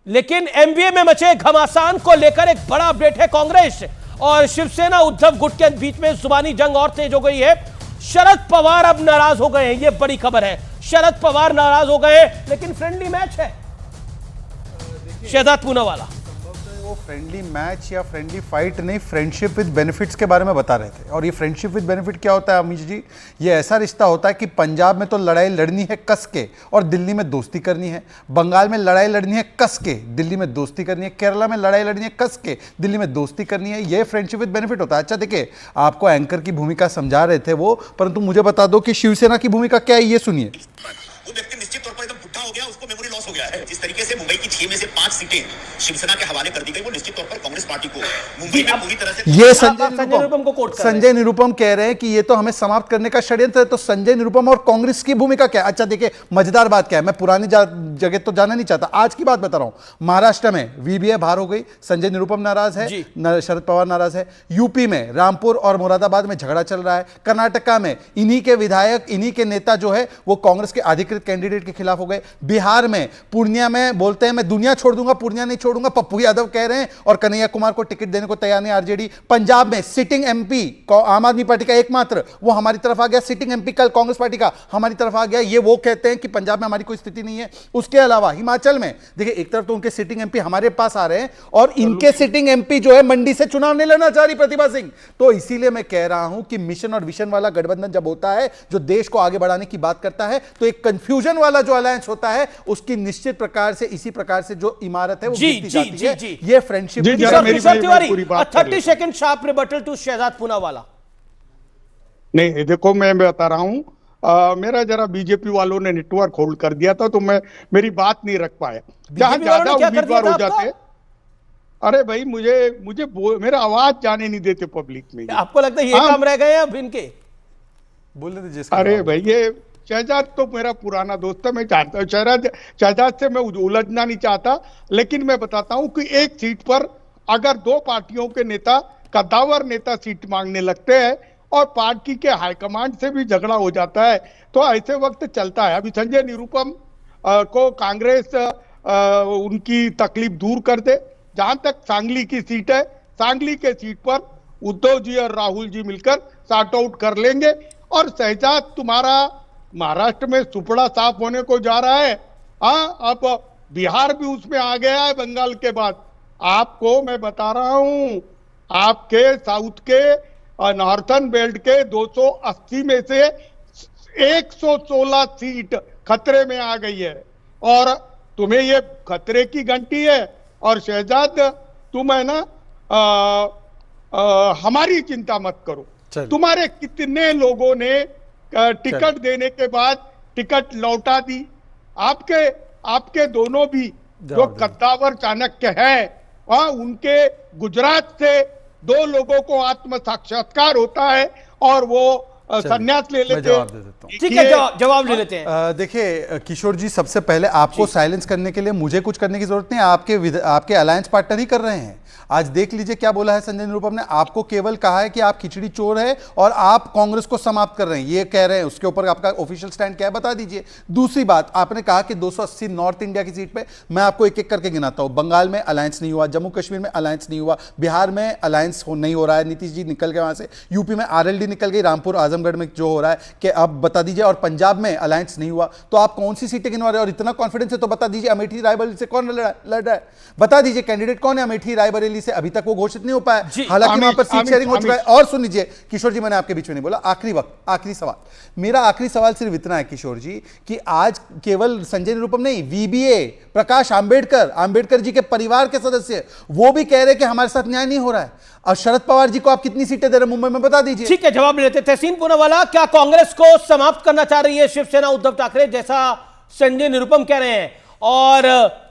लेकिन एमवीए में मचे घमासान को लेकर एक बड़ा अपडेट है। कांग्रेस और शिवसेना उद्धव गुट के बीच में जुबानी जंग और तेज हो गई है। शरद पवार अब नाराज हो गए हैं, यह बड़ी खबर है। शरद पवार नाराज हो गए, लेकिन फ्रेंडली मैच है। शहजाद पूनावाला वो फ्रेंडली मैच या फ्रेंडली फाइट नहीं, फ्रेंडशिप विद बेनिफिट्स के बारे में बता रहे थे। और ये फ्रेंडशिप विद बेनिफिट क्या होता है अमीश जी? ये ऐसा रिश्ता होता है कि पंजाब में तो लड़ाई लड़नी है कस के और दिल्ली में दोस्ती करनी है, बंगाल में लड़ाई लड़नी है कस के, दिल्ली में दोस्ती करनी है, केरला में लड़ाई लड़नी है कस के, दिल्ली में दोस्ती करनी है। ये फ्रेंडशिप विद बेनिफिट होता है। अच्छा देखिए, आपको एंकर की भूमिका समझा रहे थे वो, परंतु मुझे बता दो कि शिवसेना की भूमिका क्या है, ये सुनिए। वो व्यक्ति निश्चित तौर पर एकदम बुढ़ा हो गया, उसको मेमोरी लॉस हो गया है। जिस तरीके से मुंबई की 6 में से 5 सीटें शिवसेना के हवाले कर दी गई, वो निश्चित तौर पर कांग्रेस पार्टी को मुंबई में पूरी तरह से ये संजय निरुपम कह रहे हैं कि ये तो हमें समाप्त करने का षड्यंत्र है। तो संजय निरुपम और कांग्रेस की भूमिका क्या है? अच्छा देखिए, मजेदार बात क्या है, मैं पुरानी जगह तो जाना नहीं चाहता, आज की बात बता रहा हूं। महाराष्ट्र में वीवीए बाहर हो गई, संजय निरुपम नाराज है, शरद पवार नाराज है। यूपी में रामपुर और मुरादाबाद में झगड़ा चल रहा है। कर्नाटका में इन्हीं के विधायक, इन्हीं के नेता जो है वो कांग्रेस के अधिकृत कैंडिडेट के खिलाफ हो गए। बिहार में पूर्णिया में बोलते हैं मैं दुनिया छोड़ दूंगा, पूर्णिया नहीं छोड़ूंगा, पप्पू यादव कह रहे हैं, और कन्हैया कुमार को टिकट देने को तैयार नहीं आरजेडी। पंजाब में सिटिंग एमपी आम आदमी पार्टी का एकमात्र, वो हमारी तरफ आ गया। सिटिंग एमपी कल कांग्रेस पार्टी का हमारी तरफ आ गया। ये वो कहते हैं कि पंजाब में हमारी कोई स्थिति नहीं है। उसके अलावा हिमाचल में देखिए, एक तरफ तो उनके सिटिंग एमपी हमारे पास आ रहे हैं और इनके सिटिंग एमपी जो है मंडी से चुनाव नहीं लड़ना चाह रही प्रतिभा सिंह। तो इसीलिए मैं कह रहा हूं कि मिशन और विशन वाला गठबंधन जब होता है, जो देश को आगे बढ़ाने की बात करता है, तो एक कंफ्यूजन वाला जो अलायंस होता है, उसकी निश्चित प्रकार से इसी प्रकार से जो इमारत है वो गिरती जाती है। ये friendship. 30 second sharp rebuttal to Shehzad Poonawalla. नहीं देखो, मैं बता रहा हूं, मेरा जरा बीजेपी वालों ने नेटवर्क होल्ड कर दिया था, तो मैं मेरी बात नहीं रख पाया। जहां ज्यादा उम्मीदवार हो जाते, अरे भाई मुझे मेरा आवाज जाने नहीं देते पब्लिक में। आपको लगता है ये काम रह गए अब इनके बोलने दीजिए। अरे भाई, ये शहजाद तो मेरा पुराना दोस्त है, मैं जानता हूँ। शहजाद से मैं उलझना नहीं चाहता, लेकिन मैं बताता हूं कि एक सीट पर अगर 2 पार्टियों के नेता, कद्दावर नेता सीट मांगने लगते हैं और पार्टी के हाईकमांड से भी झगड़ा हो जाता है, तो ऐसे वक्त चलता है। अभी संजय निरुपम को कांग्रेस उनकी तकलीफ दूर कर दे। जहां तक सांगली की सीट है, सांगली के सीट पर उद्धव जी और राहुल जी मिलकर सॉर्ट आउट कर लेंगे। और शहजाद, तुम्हारा महाराष्ट्र में सुपड़ा साफ होने को जा रहा है। हाँ, अब बिहार भी उसमें आ गया है बंगाल के बाद। आपको मैं बता रहा हूं, आपके साउथ के नॉर्थर्न बेल्ट के 280 में से 116 सीट खतरे में आ गई है, और तुम्हें ये खतरे की घंटी है। और शहजाद, तुम है ना, हमारी चिंता मत करो। तुम्हारे कितने लोगों ने टिकट देने के बाद टिकट लौटा दी। आपके दोनों भी जो कद्दावर चाणक्य है, उनके गुजरात से 2 लोगों को आत्म साक्षात्कार होता है और वो संन्यास ले लेते हैं। ठीक है, जवाब ले लेते हैं। देखिए किशोर जी, सबसे पहले आपको साइलेंस करने के लिए मुझे कुछ करने की जरूरत नहीं है। आपके अलायंस पार्टनर ही कर रहे हैं। आज देख लीजिए क्या बोला है संजय निरुपम ने। आपको केवल कहा है कि आप खिचड़ी चोर है और आप कांग्रेस को समाप्त कर रहे हैं, ये कह रहे हैं। उसके ऊपर आपका ऑफिशियल स्टैंड क्या है बता दीजिए। दूसरी बात, आपने कहा कि 280 नॉर्थ इंडिया की सीट पे, मैं आपको एक एक करके गिनाता हूं। बंगाल में अलायंस नहीं हुआ, जम्मू कश्मीर में अलायंस नहीं हुआ, बिहार में अलायंस नहीं हो रहा है, नीतीश जी निकल गए वहां से, यूपी में आरएलडी निकल गई, रामपुर आजमगढ़ में जो हो रहा है कि अब बता दीजिए, और पंजाब में अलायंस नहीं हुआ। तो आप कौन सी सीटें गिनवा रहे हैं? और इतना कॉन्फिडेंस है तो बता दीजिए, अमेठी रायबरेली से कौन लड़ रहा है? बता दीजिए कैंडिडेट कौन है अमेठी रायबरेली से। अभी तक वो घोषित नहीं हो पाया, हालांकि वहां पर सीट शेयरिंग हो चुका है। और सुन लीजिए किशोर जी, मैंने आपके बीच में नहीं बोला, आखिरी सवाल, मेरा आखिरी सवाल सिर्फ इतना है किशोर जी, कि आज केवल संजय निरुपम नहीं, वीबीए, प्रकाश आंबेडकर जी के परिवार के सदस्य, वो भी कह रहे हैं कि हमारे साथ न्याय नहीं हो रहा है। और शरद पवार जी को आप कितनी सीटें दे रहे हैं मुंबई में, बता दीजिए। ठीक है, जवाब लेते हैं। तहसीन पूनावाला, क्या कांग्रेस को समाप्त करना चाह रही है शिवसेना उद्धव ठाकरे, जैसा संजय निरुपम कह रहे हैं? और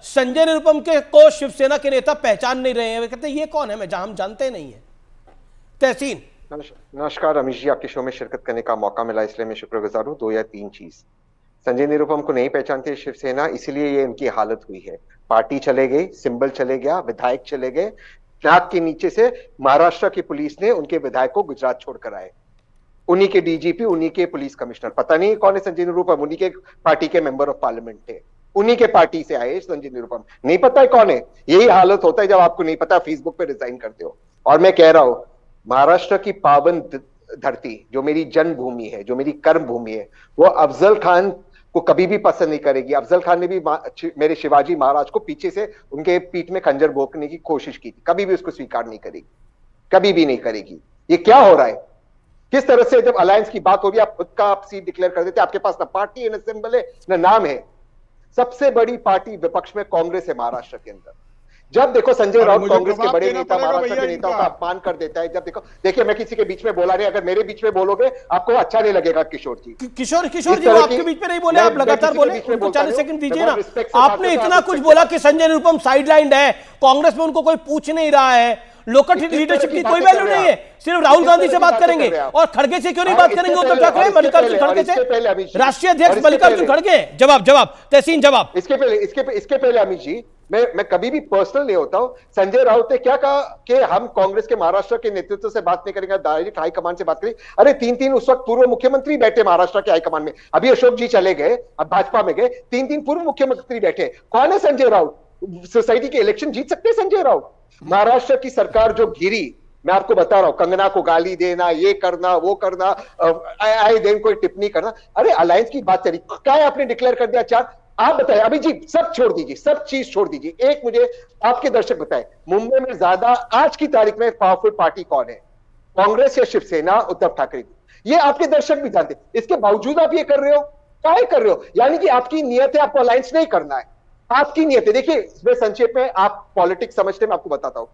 संजय निरुपम को शिवसेना के नेता पहचान नहीं रहे हैं, वे कहते हैं ये कौन है, हम जानते नहीं है। तहसीन। नमस्कार अमीश जी, आपके शो में शिरकत करने का मौका मिला, इसलिए मैं शुक्रगुजार हूँ। 2 या 3 चीज, संजय निरुपम को नहीं पहचानती शिवसेना, इसीलिए ये इनकी हालत हुई है। पार्टी चले गई, सिंबल चले गया, विधायक चले गए, नाक के नीचे से महाराष्ट्र की पुलिस ने उनके विधायक को गुजरात छोड़कर आए। उन्हीं के डीजीपी, उन्हीं के पुलिस कमिश्नर, पता नहीं कौन है संजय निरुपम, उन्हीं के पार्टी के मेंबर ऑफ पार्लियामेंट थे। उन्हीं के पार्टी से आए संजय निरुपम। नहीं पता है कौन है? यही हालत होता है जब आपको नहीं पता, फेसबुक पे रिजाइन करते हो। और मैं कह रहा हूं, महाराष्ट्र की पावन धरती जो मेरी जन्मभूमि है, जो मेरी कर्म भूमि है, वो अफजल खान को कभी भी पसंद नहीं करेगी। अफजल खान ने भी मेरे शिवाजी महाराज को पीछे से उनके पीठ में खंजर भोंकने की कोशिश की थी, कभी भी उसको स्वीकार नहीं करेगी, कभी भी नहीं करेगी। ये क्या हो रहा है? किस तरह से जब अलायंस की बात होगी आप खुद का आप सीट डिक्लेयर कर देते, आपके पास ना पार्टी है, ना सिंबल है, ना नाम है। सबसे बड़ी पार्टी विपक्ष में कांग्रेस है महाराष्ट्र के अंदर। जब देखो संजय राउत कांग्रेस के बड़े नेता महाराष्ट्र के नेताओं का अपमान कर देता है। जब देखो, देखिए मैं किसी के बीच में बोला नहीं, अगर मेरे बीच में बोलोगे आपको अच्छा नहीं लगेगा किशोर जी। किशोर जी वो आपके बीच में नहीं बोले, आप लगातार बोले, उनको 40 सेकंड दीजिए ना। आपने इतना कुछ बोला कि संजय निरुपम साइडलाइंड है, कांग्रेस में उनको कोई पूछ नहीं रहा है, लोकल लीडरशिप की कोई वैल्यू नहीं है, सिर्फ राहुल गांधी से बात करेंगे। और खड़गे से क्यों नहीं बात करेंगे उद्धव ठाकरे? मल्लिकार्जुन खड़गे से, राष्ट्रीय अध्यक्ष मल्लिकार्जुन खड़गे। जवाब तहसीन जवाब। इसके पहले अमित जी, मैं कभी भी पर्सनल नहीं होता हूं। संजय राउत ने क्या कहा कि हम कांग्रेस के महाराष्ट्र के नेतृत्व से बात नहीं करेंगे, डायरेक्ट हाईकमान से बात करेंगे। अरे तीन उस वक्त पूर्व मुख्यमंत्री बैठे महाराष्ट्र के हाईकमान में, अभी अशोक जी चले गए, अब भाजपा में गए, तीन पूर्व मुख्यमंत्री बैठे। कौन है संजय राउत? सोसाइटी के इलेक्शन जीत सकते हैं संजय राउत? महाराष्ट्र की सरकार जो घिरी, मैं आपको बता रहा हूं, कंगना को गाली देना, ये करना, वो करना, आए दिन कोई टिप्पणी करना। अरे अलायंस की बात चली, क्या आपने डिक्लेयर कर दिया 4? आप बताइए अभी जी, सब छोड़ दीजिए, सब चीज छोड़ दीजिए। एक मुझे आपके दर्शक बताए, मुंबई में ज्यादा आज की तारीख में पावरफुल पार्टी कौन है? कांग्रेस या शिवसेना, उद्धव ठाकरे? ये आपके दर्शक भी जानते। इसके बावजूद आप ये कर रहे हो, क्या कर रहे हो? यानी कि आपकी नियत है आपको अलायंस नहीं करना है, आपकी नियत है। देखिए इसमें संक्षेप में आप पॉलिटिक्स समझते, मैं आपको बताता हूं।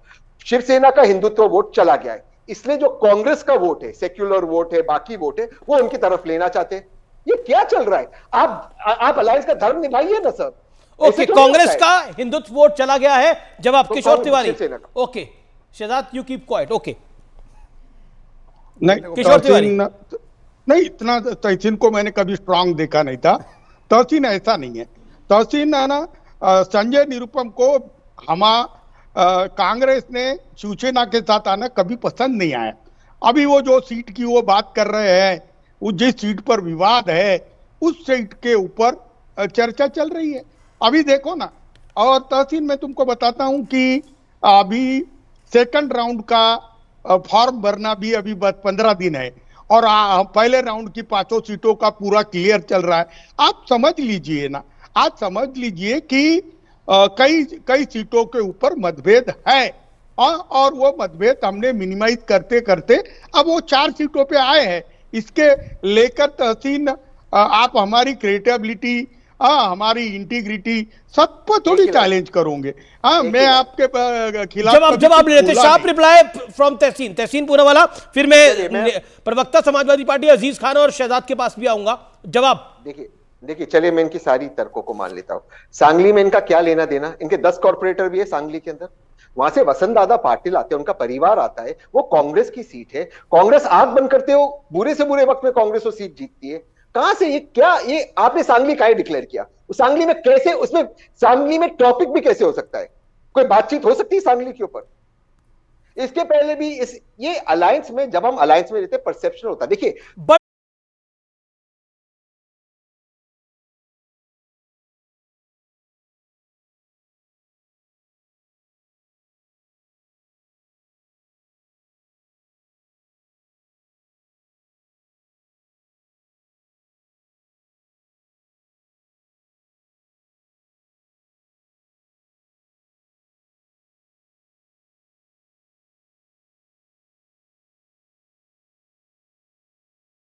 शिवसेना का हिंदुत्व वोट चला गया है, इसलिए जो कांग्रेस का वोट है, सेक्युलर वोट है, बाकी वोट है, वो उनकी तरफ लेना चाहते हैं। ये क्या चल रहा है? आप अलायंस का धर्म निभाइए ना सर। ओके, कांग्रेस का हिंदुत्व वोट चला गया है। जवाब तो Kishore Tiwari. Okay Shahzad, you keep quiet. Okay नहीं, किशोर तिवारी नहीं, इतना तहसीन को मैंने कभी स्ट्रांग देखा नहीं था। तहसीन ऐसा नहीं है। तहसीन है ना, संजय निरुपम को कांग्रेस ने शिवसेना के साथ आना कभी पसंद नहीं आया। अभी वो जो सीट की वो बात कर रहे हैं, वो जिस सीट पर विवाद है उस सीट के ऊपर चर्चा चल रही है। अभी देखो ना, और तहसीन मैं तुमको बताता हूं कि अभी सेकंड राउंड का फॉर्म भरना भी अभी बस 15 दिन है, और पहले राउंड की 5 सीटों का पूरा क्लियर चल रहा है। आप समझ लीजिए ना, आज समझ लीजिए कि कई सीटों के ऊपर मतभेद है, और वो मतभेद हमने मिनिमाइज करते करते अब वो 4 सीटों पे आए हैं। इसके लेकर तहसीन आप हमारी क्रिएटिविटी, हमारी इंटीग्रिटी सब पर थोड़ी चैलेंज करोगे। मैं आपके खिलाफ जवाब ले लेते। शार्प रिप्लाई फ्रॉम तहसीन पूनावाला, फिर मैं प्रवक्ता समाजवादी पार्टी अजीज खान और शहजाद के पास भी आऊंगा। जवाब देखिए चलिए मैं इनकी सारी तर्कों को मान लेता हूं। सांगली में इनका क्या लेना देना? इनके 10 कॉर्पोरेटर भी है सांगली के अंदर, वहां से वसंत दादा पाटिल आते हैं, उनका परिवार आता है, वो कांग्रेस की सीट है। कांग्रेस आंख बंद करते हो, बुरे से बुरे वक्त में कांग्रेस वो सीट जीतती है। कहां से ये आपने सांगली काहे डिक्लेयर किया? सांगली में कैसे, उसमें सांगली में टॉपिक भी कैसे हो सकता है? कोई बातचीत हो सकती है सांगली के ऊपर? इसके पहले भी ये अलायंस में, जब हम अलायंस में रहते परसेप्शन होता है। देखिए